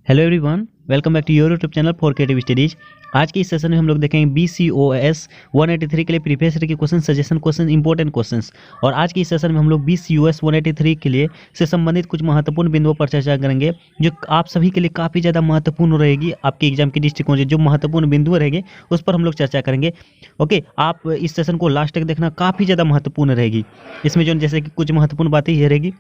Hello everyone, welcome back to your YouTube channel for creative studies. आज के इस session में हम लोग देखेंगे BCOS 183 के लिए प्रीवियस ईयर के question, suggestion question, important questions. और आज के इस सेशन में हम लोग BCOS 183 के लिए से संबंधित कुछ महत्वपूर्ण बिंदुओं पर चर्चा करेंगे जो आप सभी के लिए काफ़ी ज़्यादा महत्वपूर्ण रहेगी। आपके एग्जाम की दृष्टिकोण से जो महत्वपूर्ण बिंदु रहेंगे उस पर हम लोग चर्चा करेंगे। ओके, आप इस सेशन को लास्ट तक देखना, काफ़ी ज़्यादा महत्वपूर्ण रहेगी। इसमें जो जैसे कि कुछ महत्वपूर्ण बातें ये रहेगी,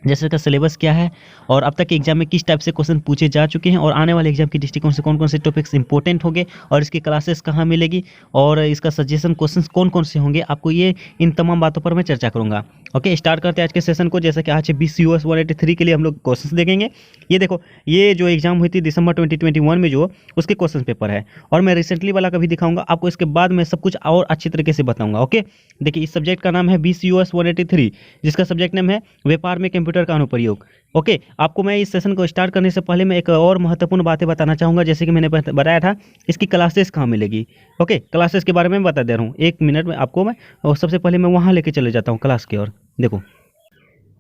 जैसे इसका सिलेबस क्या है और अब तक के एग्जाम में किस टाइप से क्वेश्चन पूछे जा चुके हैं और आने वाले एग्जाम की दृष्टिकोण से कौन कौन से टॉपिक्स इंपॉर्टेंट होंगे और इसकी क्लासेस कहाँ मिलेगी और इसका सजेशन क्वेश्चंस कौन कौन से होंगे, आपको ये इन तमाम बातों पर मैं चर्चा करूंगा। ओके, स्टार्ट करते हैं आज के सेशन को। जैसे कि आज BCOS 183 के लिए हम लोग क्वेश्चंस देखेंगे। ये देखो, ये जो एग्जाम हुई थी दिसंबर 2021 में जो उसके क्वेश्चन पेपर है और मैं रिसेंटली वाला का भी दिखाऊंगा आपको। इसके बाद मैं सब कुछ और अच्छी तरीके से बताऊंगा। ओके, देखिए इस सब्जेक्ट का नाम है BCOS 183, जिसका सब्जेक्ट नेम है व्यापार में कंप्यूटर का अनुप्रयोग। ओके, आपको मैं इस सेशन को स्टार्ट करने से पहले मैं एक और महत्वपूर्ण बातें बताना चाहूँगा। जैसे कि मैंने बताया था इसकी क्लासेस कहाँ मिलेगी। ओके, क्लासेस के बारे में बता दे रहा हूँ, एक मिनट में आपको मैं। और सबसे पहले मैं वहाँ लेके चले जाता हूँ क्लास की ओर।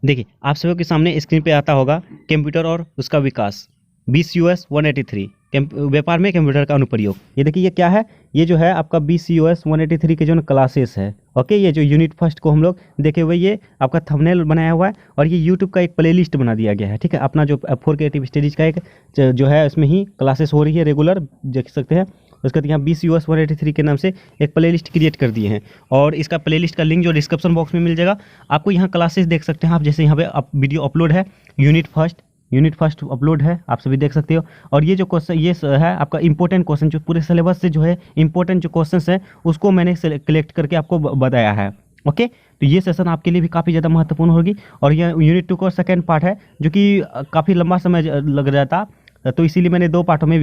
देखिए आप सभी के सामने स्क्रीन पे आता होगा कंप्यूटर और उसका विकास, BCOS 183 व्यापार में कंप्यूटर का अनुप्रयोग। ये देखिए ये क्या है, ये जो है आपका BCOS 183 के जो क्लासेस है। ओके, ये जो यूनिट फर्स्ट को हम लोग देखे हुए, ये आपका थंबनेल बनाया हुआ है और ये यूट्यूब का एक प्लेलिस्ट बना दिया गया है। ठीक है, अपना जो फॉर क्रिएटिव स्टडीज का एक जो है उसमें ही क्लासेस हो रही है रेगुलर, देख सकते हैं। उसके बाद यहाँ BCOS 183 के नाम से एक प्लेलिस्ट क्रिएट कर दिए हैं और इसका प्लेलिस्ट का लिंक जो डिस्क्रिप्शन बॉक्स में मिल जाएगा आपको। यहाँ क्लासेस देख सकते हैं आप, जैसे यहाँ पे वीडियो अपलोड है, यूनिट फर्स्ट अपलोड है, आप सभी देख सकते हो। और ये जो क्वेश्चन ये है आपका इंपॉर्टेंट क्वेश्चन, जो पूरे सिलेबस से जो है इंपॉर्टेंट जो क्वेश्चंस है उसको मैंने कलेक्ट करके आपको बताया है। ओके, तो ये सेशन आपके लिए भी काफ़ी ज़्यादा महत्वपूर्ण होगी। और ये यूनिट 2 का सेकेंड पार्ट है जो कि काफ़ी लंबा समय लग जाता, तो इसीलिए मैंने 2 पार्टों में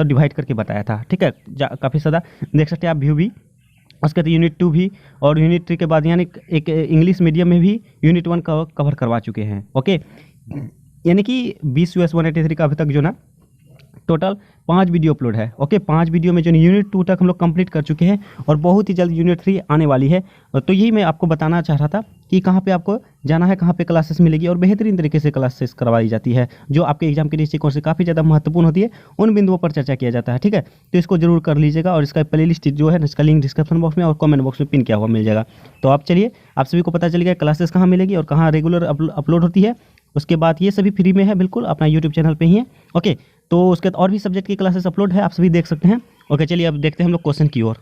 डिवाइड करके बताया था। ठीक है, काफ़ी ज़्यादा देख सकते हैं आप व्यू भी। उसके बाद यूनिट 2 भी और यूनिट 3 के बाद यानी एक इंग्लिश मीडियम में भी यूनिट 1 का कवर करवा चुके हैं। ओके, यानी कि BCOS 183 का अभी तक जो ना टोटल 5 वीडियो अपलोड है। ओके, 5 वीडियो में जो यूनिट 2 तक हम लोग कंप्लीट कर चुके हैं और बहुत ही जल्द यूनिट 3 आने वाली है। तो यही मैं आपको बताना चाह रहा था कि कहाँ पे आपको जाना है, कहाँ पे क्लासेस मिलेगी और बेहतरीन तरीके से क्लासेस करवाई जाती है जो आपके एग्जाम के दृष्टिकोण से काफ़ी ज़्यादा महत्वपूर्ण होती है। उन बिंदुओं पर चर्चा किया जाता है। ठीक है, तो इसको जरूर कर लीजिएगा और इसका प्लेलिस्ट जो है इसका लिंक डिस्क्रिप्शन बॉक्स में और कमेंट बॉक्स में पिन किया हुआ मिल जाएगा। तो आप चलिए, आप सभी को पता चल गया क्लासेस कहाँ मिलेगी और कहाँ रेगुलर अपलोड होती है। उसके बाद ये सभी फ्री में है, बिल्कुल अपना यूट्यूब चैनल पे ही है। ओके, तो उसके बाद और भी सब्जेक्ट की क्लासेस अपलोड है, आप सभी देख सकते हैं। ओके, चलिए अब देखते हैं हम लोग क्वेश्चन की ओर।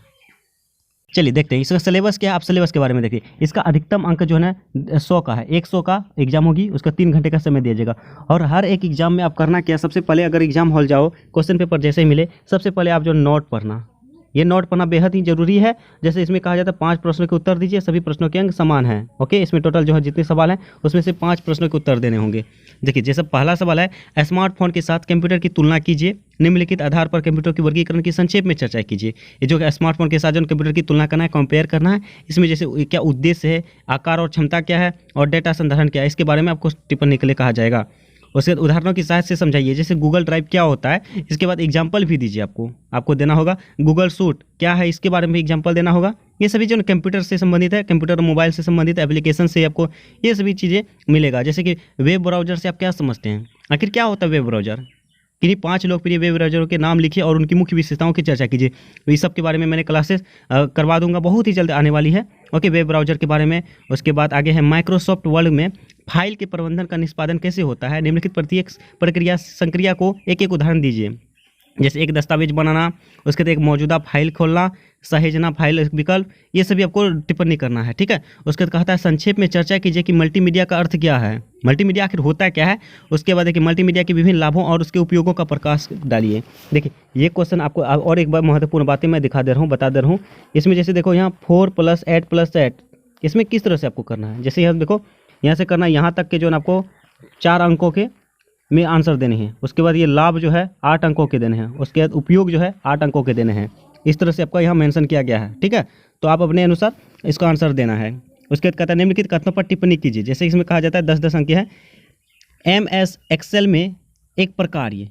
चलिए देखते हैं इसका सिलेबस क्या है। आप सिलेबस के बारे में देखिए, इसका अधिकतम अंक जो है ना 100 का है। 100 का एग्जाम होगी, उसका 3 घंटे का समय दिया जाएगा। और हर एक एग्जाम में आप करना क्या, सबसे पहले अगर एग्जाम हॉल जाओ, क्वेश्चन पेपर जैसे ही मिले, सबसे पहले आप जो नोट पढ़ना, ये नोट पढ़ना बेहद ही जरूरी है। जैसे इसमें कहा जाता है 5 प्रश्नों के उत्तर दीजिए, सभी प्रश्नों के अंक समान हैं। ओके, इसमें टोटल जो है जितने सवाल हैं उसमें से 5 प्रश्नों के उत्तर देने होंगे। देखिए, जैसे पहला सवाल है, स्मार्टफोन के साथ कंप्यूटर की तुलना कीजिए, निम्नलिखित आधार पर कंप्यूटर की वर्गीकरण की संक्षेप में चर्चा कीजिए। ये जो स्मार्टफोन के साथ जो कंप्यूटर की तुलना करना है, कंपेयर करना है, इसमें जैसे क्या उद्देश्य है, आकार और क्षमता क्या है और डेटा संधारण क्या है, इसके बारे में आपको टिप्पणी के लिए कहा जाएगा। उसके बाद उदाहरणों की सहायता से समझाइए, जैसे गूगल ड्राइव क्या होता है, इसके बाद एग्जाम्पल भी दीजिए। आपको देना होगा गूगल सूट क्या है, इसके बारे में एग्जाम्पल देना होगा। ये सभी जो कंप्यूटर से संबंधित है, कंप्यूटर और मोबाइल से संबंधित एप्लीकेशन से आपको ये सभी चीज़ें मिलेगा। जैसे कि वेब ब्राउजर से आप क्या समझते हैं, आखिर क्या होता है वेब ब्राउजर, किन्हीं 5 लोकप्रिय वेब ब्राउजरों के नाम लिखिए और उनकी मुख्य विशेषताओं की चर्चा कीजिए। तो इस सब के बारे में मैंने क्लासेस करवा दूंगा, बहुत ही जल्द आने वाली है। ओके, वेब ब्राउजर के बारे में। उसके बाद आगे है माइक्रोसॉफ्ट वर्ड में फाइल के प्रबंधन का निष्पादन कैसे होता है, निम्नलिखित प्रत्येक प्रक्रिया संक्रिया को एक एक उदाहरण दीजिए। जैसे एक दस्तावेज बनाना, उसके बाद एक मौजूदा फाइल खोलना, सहेजना फाइल विकल्प, ये सभी आपको टिप्पणी करना है। ठीक है, उसके बाद कहता है संक्षेप में चर्चा कीजिए कि मल्टीमीडिया का अर्थ क्या है, मल्टीमीडिया आखिर होता क्या है। उसके बाद देखिए मल्टीमीडिया के विभिन्न लाभों और उसके उपयोगों का प्रकाश डालिए। देखिए ये क्वेश्चन आपको और एक बार महत्वपूर्ण बातें मैं बता दे रहा हूँ। इसमें जैसे देखो यहाँ 4 + 8 + 8, इसमें किस तरह से आपको करना है। जैसे यहाँ देखो, यहाँ से करना, यहाँ तक के जो आपको 4 अंकों के में आंसर देने हैं। उसके बाद ये लाभ जो है 8 अंकों के देने हैं। उसके बाद उपयोग जो है 8 अंकों के देने हैं। इस तरह से आपका यहाँ मेंशन किया गया है। ठीक है, तो आप अपने अनुसार इसका आंसर देना है। उसके बाद कहता है निम्नलिखित कथनों पर टिप्पणी कीजिए। जैसे इसमें कहा जाता है 10-10 अंक है। MS एक्सेल में एक प्रकार ये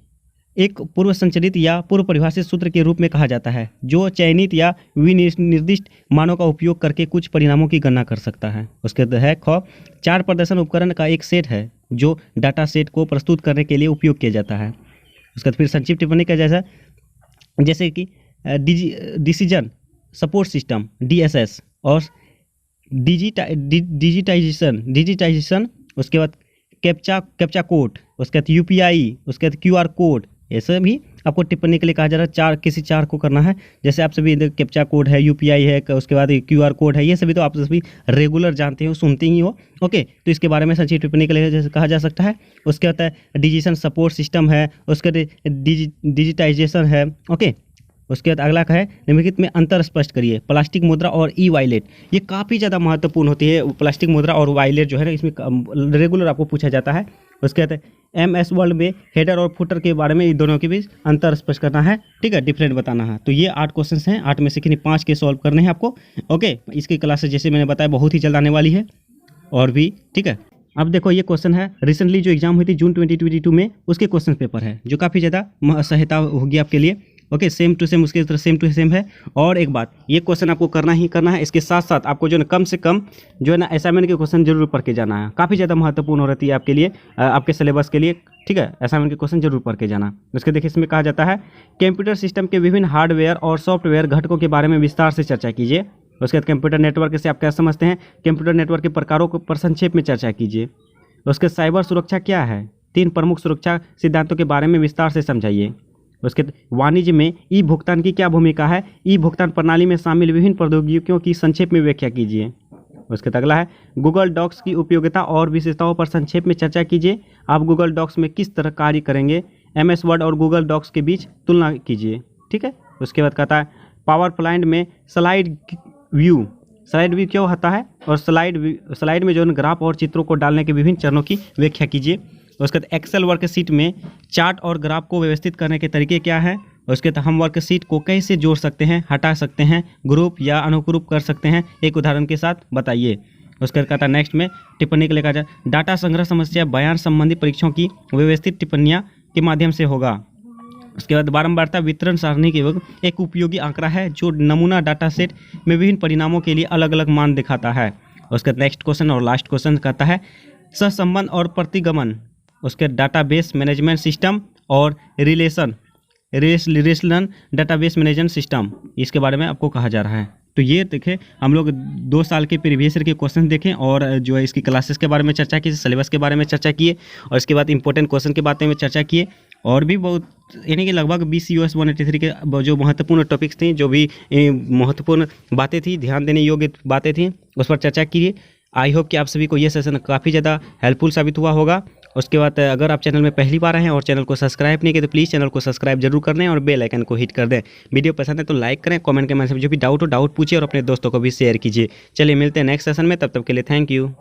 एक पूर्व संचरित या पूर्व परिभाषित सूत्र के रूप में कहा जाता है जो चयनित या विनिर्दिष्ट मानों का उपयोग करके कुछ परिणामों की गणना कर सकता है। उसके बाद है ख, 4 प्रदर्शन उपकरण का एक सेट है जो डाटा सेट को प्रस्तुत करने के लिए उपयोग किया जाता है। उसके बाद फिर संक्षिप्त टिप्पणी का जैसे कि डिसीजन सपोर्ट सिस्टम DSS और डिजिटाइजेशन, उसके बाद कैप्चा कोड, उसके बाद UPI, उसके बाद QR कोड, ये सब भी आपको टिप्पणी के लिए कहा जा रहा है। किसी चार को करना है। जैसे आप सभी कैप्चा कोड है, UPI है, उसके बाद QR कोड है, ये सभी तो आप सभी रेगुलर जानते हो, सुनते ही हो। ओके, तो इसके बारे में संक्षिप्त टिप्पणी के लिए जैसे कहा जा सकता है। उसके बाद है डिसीजन सपोर्ट सिस्टम है, उसके डिजिटाइजेशन है। ओके, उसके बाद अगला का है निम्नलिखित में अंतर स्पष्ट करिए। प्लास्टिक मुद्रा और ई-वॉलेट, ये काफ़ी ज़्यादा महत्वपूर्ण होती है। प्लास्टिक मुद्रा और वॉलेट जो है ना, इसमें रेगुलर आपको पूछा जाता है। उसके बाद MS वर्ड में हेडर और फुटर के बारे में इन दोनों के बीच अंतर स्पष्ट करना है, ठीक है, डिफरेंट बताना है। तो ये 8 क्वेश्चंस हैं, 8 में से किन्हीं 5 के सॉल्व करने हैं आपको। ओके, इसकी क्लासेस जैसे मैंने बताया बहुत ही जल्द आने वाली है और भी, ठीक है। अब देखो ये क्वेश्चन है, रिसेंटली जो एग्जाम हुई थी जून 2022 में, उसके क्वेश्चन पेपर है जो काफ़ी ज़्यादा सहायता होगी आपके लिए। ओके, सेम टू सेम उसके तरह सेम टू सेम है। और एक बात, ये क्वेश्चन आपको करना ही करना है। इसके साथ साथ आपको जो है कम से कम जो है ना असाइनमेंट के क्वेश्चन जरूर पढ़ के जाना है। काफ़ी ज़्यादा महत्वपूर्ण हो रहती है आपके लिए, आपके सिलेबस के लिए, ठीक है। असाइनमेंट के क्वेश्चन जरूर पढ़ के जाना। उसके देखिए इसमें कहा जाता है कंप्यूटर सिस्टम के विभिन्न हार्डवेयर और सॉफ्टवेयर घटकों के बारे में विस्तार से चर्चा कीजिए। उसके बाद कंप्यूटर नेटवर्क से आप क्या समझते हैं, कंप्यूटर नेटवर्क के प्रकारों को पर संक्षेप में चर्चा कीजिए। उसके साइबर सुरक्षा क्या है, 3 प्रमुख सुरक्षा सिद्धांतों के बारे में विस्तार से समझाइए। उसके वाणिज्य में ई भुगतान की क्या भूमिका है, ई भुगतान प्रणाली में शामिल विभिन्न प्रौद्योगिकियों की संक्षेप में व्याख्या कीजिए। उसके अगला है गूगल डॉक्स की उपयोगिता और विशेषताओं पर संक्षेप में चर्चा कीजिए। आप गूगल डॉक्स में किस तरह कार्य करेंगे, MS वर्ड और गूगल डॉक्स के बीच तुलना कीजिए, ठीक है। उसके बाद कहता है पावर प्वाइंट में स्लाइड व्यू क्यों होता है, और स्लाइड में जो ग्राफ और चित्रों को डालने के विभिन्न चरणों की व्याख्या कीजिए। उसके बाद एक्सेल वर्कशीट में चार्ट और ग्राफ को व्यवस्थित करने के तरीके क्या है। उसके बाद हम वर्कशीट को कैसे जोड़ सकते हैं, हटा सकते हैं, ग्रुप या अनुग्रुप कर सकते हैं, एक उदाहरण के साथ बताइए। उसके बाद कहता है नेक्स्ट में टिप्पणी के लिए कहा जाए डाटा संग्रह समस्या बयान संबंधी परीक्षाओं की व्यवस्थित टिप्पणियाँ के माध्यम से होगा। उसके बाद बारंबारता वितरण सारणी के वक्त एक उपयोगी आंकड़ा है जो नमूना डाटा सेट में विभिन्न परिणामों के लिए अलग अलग मान दिखाता है। उसके बाद नेक्स्ट क्वेश्चन और लास्ट क्वेश्चन कहता है सहसंबंध और प्रतिगमन, उसके डाटाबेस मैनेजमेंट सिस्टम और रिलेशनल डाटाबेस मैनेजमेंट सिस्टम, इसके बारे में आपको कहा जा रहा है। तो ये देखें, हम लोग 2 साल के प्रीवियस ईयर के क्वेश्चन देखें और जो है इसकी क्लासेस के बारे में चर्चा की, सिलेबस के बारे में चर्चा किए और इसके बाद इंपॉर्टेंट क्वेश्चन के बारे में चर्चा किए और भी बहुत, यानी कि लगभग 20 US 183 के जो महत्वपूर्ण टॉपिक्स थी, जो भी महत्वपूर्ण बातें थी, ध्यान देने योग्य बातें थी, उस पर चर्चा की। आई होप कि आप सभी को ये सेशन काफ़ी ज़्यादा हेल्पफुल साबित हुआ होगा। उसके बाद अगर आप चैनल में पहली बार आए हैं और चैनल को सब्सक्राइब नहीं किए तो प्लीज़ चैनल को सब्सक्राइब जरूर कर दें और बेल आइकन को हिट कर दें। वीडियो पसंद है तो लाइक करें, कमेंट के माध्यम से जो भी डाउट हो डाउट पूछिए और अपने दोस्तों को भी शेयर कीजिए। चलिए मिलते हैं नेक्स्ट सेशन में, तब तक के लिए थैंक यू।